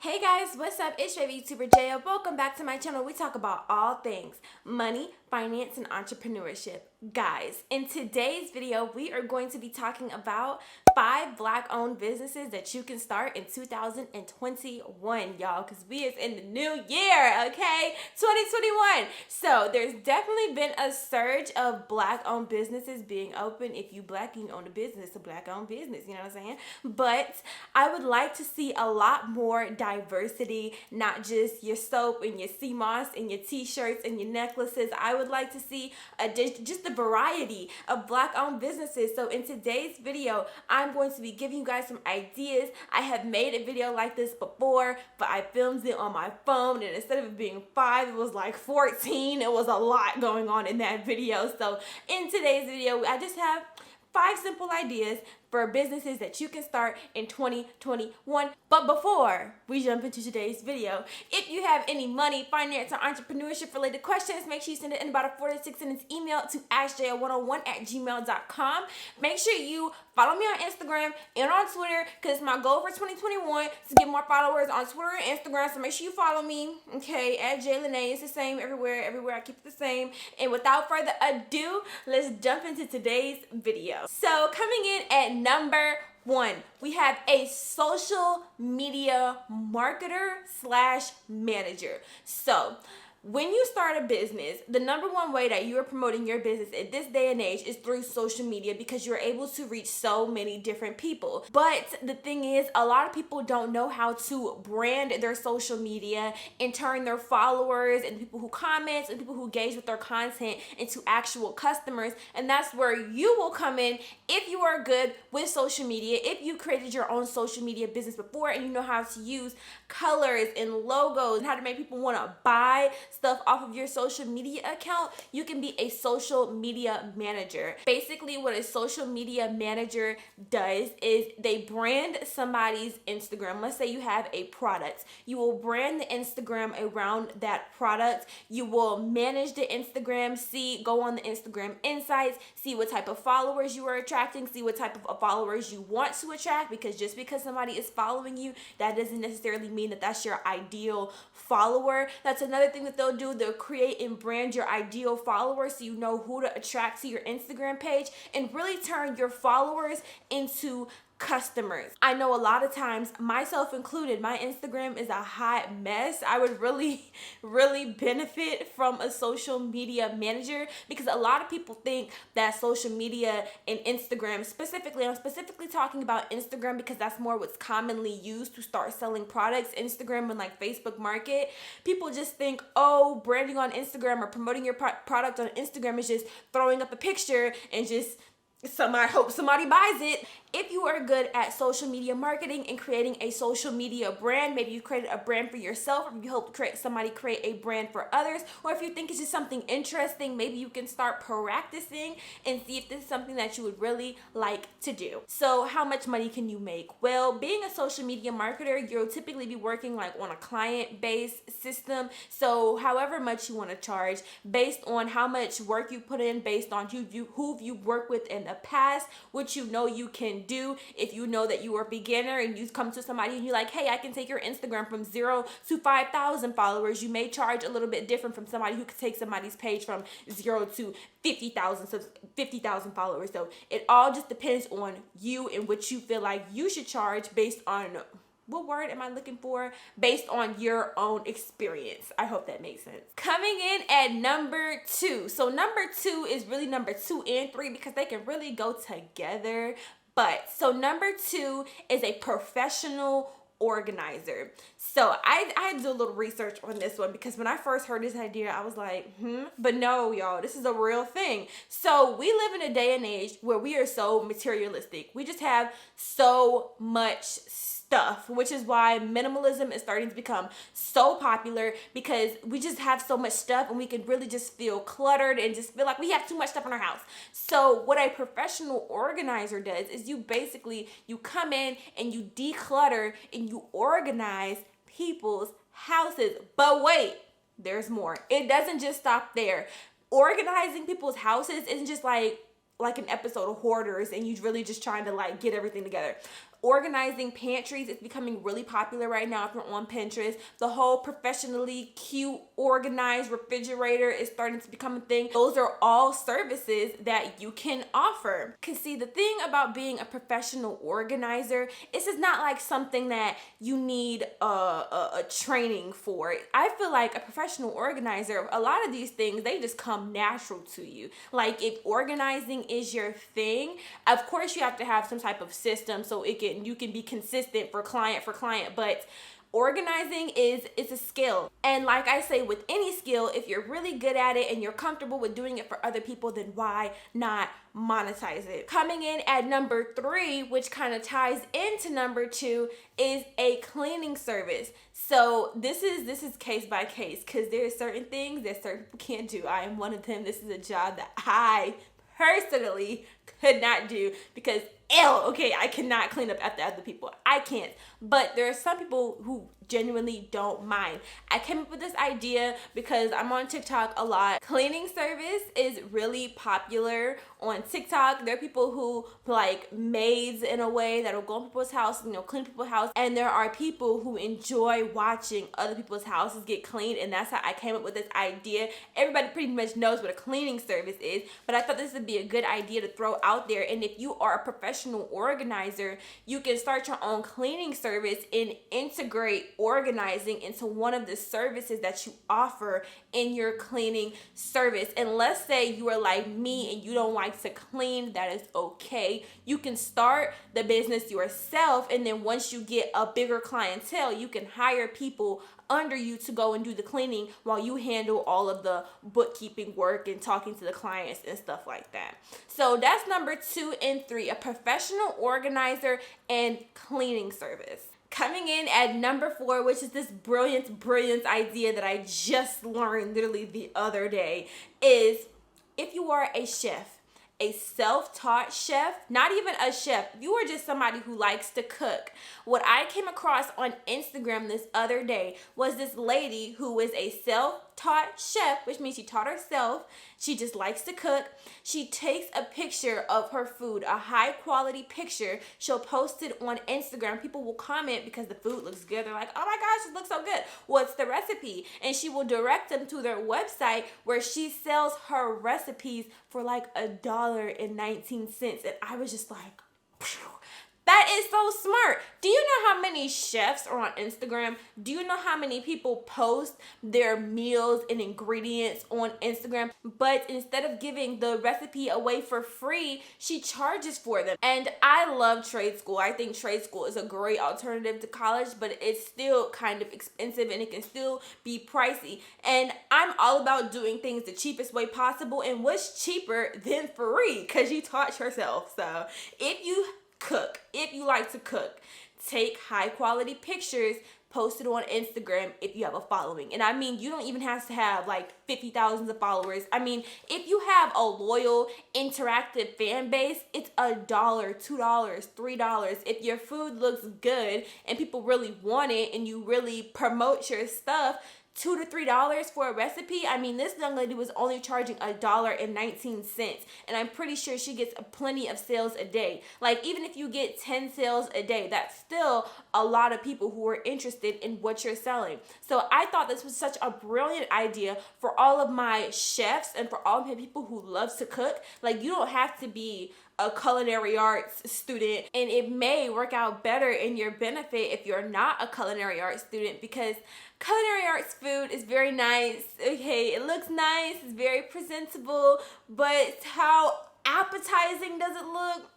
Hey guys, what's up? It's your YouTuber Jaya. Welcome back to my channel. We talk about all things money, finance, and entrepreneurship. Guys, in today's video, we are going to be talking about 5 Black-owned businesses that you can start in 2021, y'all, because we is in the new year, okay? 2021. So there's definitely been a surge of Black-owned businesses being open. If you Black and you own a business, it's a Black-owned business, you know what I'm saying? But I would like to see a lot more diversity, not just your soap and your sea moss and your t-shirts and your necklaces. I would like to see just a variety of Black-owned businesses. So in today's video, I'm going to be giving you guys some ideas. I have made a video like this before, but I filmed it on my phone, and instead of it being 5, it was like 14. It was a lot going on in that video. So in today's video, I just have 5 simple ideas for businesses that you can start in 2021. But before we jump into today's video, if you have any money, finance, or entrepreneurship related questions, make sure you send it in about a 4 to 6 minutes email to askja101@gmail.com. Make sure you follow me on Instagram and on Twitter, because my goal for 2021 is to get more followers on Twitter and Instagram. So make sure you follow me, okay, at JLenae. It's the same everywhere. I keep it the same. And without further ado, let's jump into today's video. So coming in at number 1, we have a social media marketer slash manager. So when you start a business, the number one way that you are promoting your business at this day and age is through social media, because you're able to reach so many different people. But the thing is, a lot of people don't know how to brand their social media and turn their followers and people who comment and people who engage with their content into actual customers. And that's where you will come in if you are good with social media, if you created your own social media business before and you know how to use colors and logos and how to make people want to buy stuff off of your social media account. You can be a social media manager. Basically, what a social media manager does is they brand somebody's Instagram. Let's say you have a product. You will brand the Instagram around that product. You will manage the Instagram, go on the Instagram insights, see what type of followers you are attracting, see what type of followers you want to attract, because just because somebody is following you, that doesn't necessarily mean that that's your ideal follower. That's another thing that they'll do. They'll create and brand your ideal followers so you know who to attract to your Instagram page, and really turn your followers into customers. I know a lot of times, myself included, my Instagram is a hot mess. I would really benefit from a social media manager, because a lot of people think that social media and Instagram specifically, I'm specifically talking about Instagram because that's more what's commonly used to start selling products. Instagram and like Facebook Market, people just think, oh, branding on Instagram or promoting your product on Instagram is just throwing up a picture and just hope somebody buys it. If you are good at social media marketing and creating a social media brand, maybe you created a brand for yourself, or you help create a brand for others, or if you think it's just something interesting, maybe you can start practicing and see if this is something that you would really like to do. So how much money can you make? Well, being a social media marketer, you'll typically be working like on a client-based system. So however much you want to charge, based on how much work you put in, based on who you work with in the past, what you know you can do. If you know that you are a beginner and you come to somebody and you're like, hey, I can take your Instagram from 0 to 5,000 followers, you may charge a little bit different from somebody who could take somebody's page from 0 to 50,000 followers. So it all just depends on you and what you feel like you should charge based on, what word am I looking for? Based on your own experience. I hope that makes sense. Coming in at number 2. So number 2 is really number 2 and 3 because they can really go together. So number 2 is a professional organizer. So I had to do a little research on this one, because when I first heard this idea, I was like, but no, y'all, this is a real thing. So we live in a day and age where we are so materialistic. We just have so much stuff, which is why minimalism is starting to become so popular, because we just have so much stuff and we can really just feel cluttered and just feel like we have too much stuff in our house. So what a professional organizer does is you come in and you declutter and you organize people's houses. But wait, there's more. It doesn't just stop there. Organizing people's houses isn't just like an episode of Hoarders and you really just trying to like get everything together. Organizing pantries is becoming really popular right now if you're on Pinterest. The whole professionally cute, organized refrigerator is starting to become a thing. Those are all services that you can offer. Because see, the thing about being a professional organizer, this is not like something that you need a training for. I feel like a professional organizer, a lot of these things, they just come natural to you. Like if organizing is your thing, of course you have to have some type of system so you can be consistent for client, but organizing is a skill. And like I say, with any skill, if you're really good at it and you're comfortable with doing it for other people, then why not monetize it? Coming in at number 3, which kind of ties into number 2, is a cleaning service. So this is case by case, because there's certain things that certain people can't do. I am one of them. This is a job that I personally could not do because okay, I cannot clean up after other people. I can't. But there are some people who genuinely don't mind. I came up with this idea because I'm on TikTok a lot. Cleaning service is really popular on TikTok. There are people who like maids in a way that'll go in people's houses, clean people's house. And there are people who enjoy watching other people's houses get cleaned. And that's how I came up with this idea. Everybody pretty much knows what a cleaning service is, but I thought this would be a good idea to throw out there. And if you are a professional organizer, you can start your own cleaning service and integrate organizing into one of the services that you offer in your cleaning service. And let's say you are like me and you don't like to clean, that is okay. You can start the business yourself, and then once you get a bigger clientele, you can hire people under you to go and do the cleaning while you handle all of the bookkeeping work and talking to the clients and stuff like that. So that's number 2 and 3, a professional organizer and cleaning service. Coming in at number 4, which is this brilliant idea that I just learned literally the other day, is if you are a chef, a self-taught chef, not even a chef, you are just somebody who likes to cook. What I came across on Instagram this other day was this lady who was a self-taught chef, which means she taught herself. She just likes to cook. She takes a picture of her food, a high quality picture. She'll post it on Instagram. People will comment because the food looks good. They're like, oh my gosh, it looks so good. What's the recipe? And she will direct them to their website where she sells her recipes for like $1.19. And I was just like, phew. That is so smart. Do you know how many chefs are on Instagram? Do you know how many people post their meals and ingredients on Instagram? But instead of giving the recipe away for free, she charges for them. And I love trade school. I think trade school is a great alternative to college, but it's still kind of expensive and it can still be pricey. And I'm all about doing things the cheapest way possible. And what's cheaper than free? Because you taught yourself. So if you cook, if you like to cook, take high quality pictures, post it on Instagram if you have a following. And I mean, you don't even have to have like 50,000 of followers. I mean, if you have a loyal, interactive fan base, it's $1, $2, $3. If your food looks good and people really want it and you really promote your stuff, $2 to $3 for a recipe. I mean, this young lady was only charging $1.19, and I'm pretty sure she gets plenty of sales a day. Like, even if you get 10 sales a day, that's still a lot of people who are interested in what you're selling. So I thought this was such a brilliant idea for all of my chefs and for all of my people who love to cook. Like, you don't have to be a culinary arts student, and it may work out better in your benefit if you're not a culinary arts student, because culinary arts food is very nice. Okay, it looks nice, it's very presentable, but how appetizing does it look?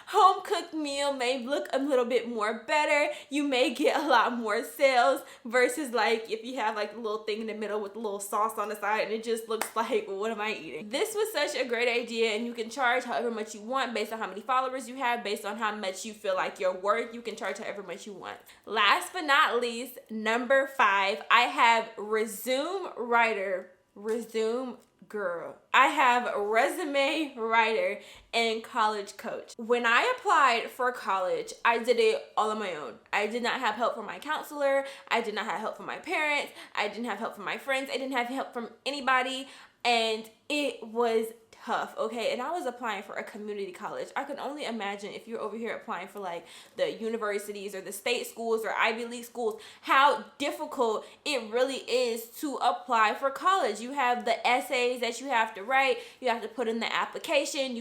Home cooked meal may look a little bit more better. You may get a lot more sales versus like if you have like a little thing in the middle with a little sauce on the side and it just looks like, what am I eating? This was such a great idea, and you can charge however much you want based on how many followers you have, based on how much you feel like you're worth. You can charge however much you want. Last but not least, number 5, I have Resume Writer. Resume Girl. I have a resume writer and college coach. When I applied for college, I did it all on my own. I did not have help from my counselor. I did not have help from my parents. I didn't have help from my friends. I didn't have help from anybody. And it was tough, okay? And I was applying for a community college. I can only imagine if you're over here applying for like the universities or the state schools or Ivy League schools, how difficult it really is to apply for college. You have the essays that you have to write, you have to put in the application,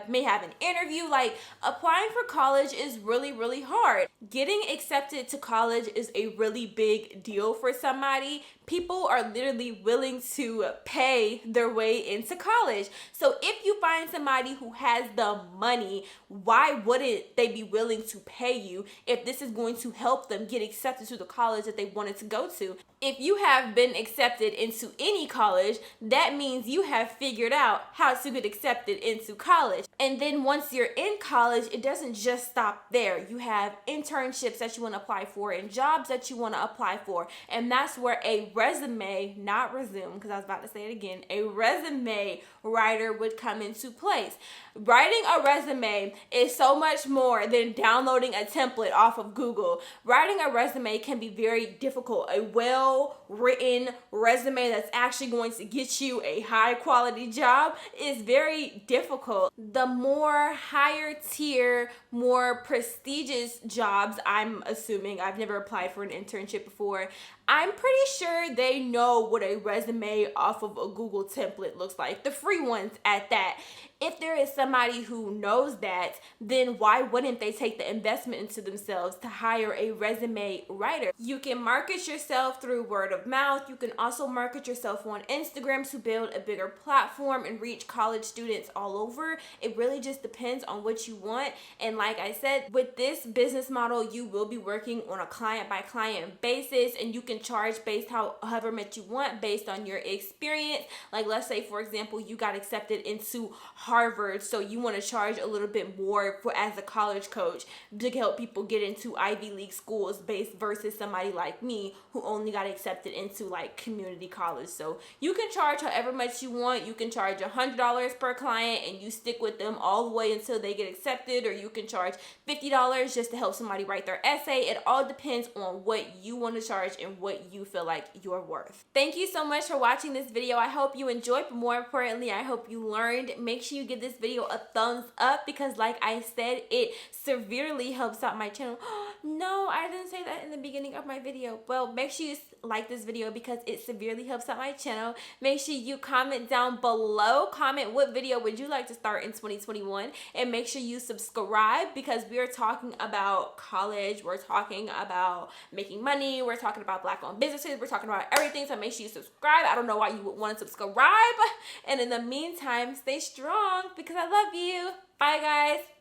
may have an interview. Like, applying for college is really, really hard. Getting accepted to college is a really big deal for somebody. People are literally willing to pay their way into college. So if you find somebody who has the money, why wouldn't they be willing to pay you if this is going to help them get accepted to the college that they wanted to go to? If you have been accepted into any college, that means you have figured out how to get accepted into college. And then once you're in college, it doesn't just stop there. You have internships that you want to apply for and jobs that you want to apply for. And that's where a resume, not resume, because I was about to say it again, a resume writer would come into place. Writing a resume is so much more than downloading a template off of Google. Writing a resume can be very difficult. A well-written resume that's actually going to get you a high-quality job is very difficult. The more higher tier, more prestigious jobs, I'm assuming, I've never applied for an internship before, I'm pretty sure they know what a resume off of a Google template looks like. The free ones at that. If there is somebody who knows that, then why wouldn't they take the investment into themselves to hire a resume writer? You can market yourself through word of mouth. You can also market yourself on Instagram to build a bigger platform and reach college students all over. It really just depends on what you want. And like I said, with this business model, you will be working on a client by client basis, and you can charge based however much you want based on your experience. Like, let's say, for example, you got accepted into Harvard, so you want to charge a little bit more for as a college coach to help people get into Ivy League schools based versus somebody like me who only got accepted into like community college. So you can charge however much you want. You can charge $100 per client and you stick with them all the way until they get accepted, or you can charge $50 just to help somebody write their essay. It all depends on what you want to charge and what you feel like you're worth. Thank you so much for watching this video. I hope you enjoyed, but more importantly, I hope you learned. Make sure you give this video a thumbs up because like I said, it severely helps out my channel. No, I didn't say that in the beginning of my video. Well, make sure you like this video because it severely helps out my channel. Make sure you comment down below. Comment what video would you like to start in 2021, and make sure you subscribe because we are talking about college. We're talking about making money. We're talking about Black-owned businesses. We're talking about everything. So make sure you subscribe. I don't know why you would want to subscribe. And in the meantime, stay strong because I love you. Bye, guys.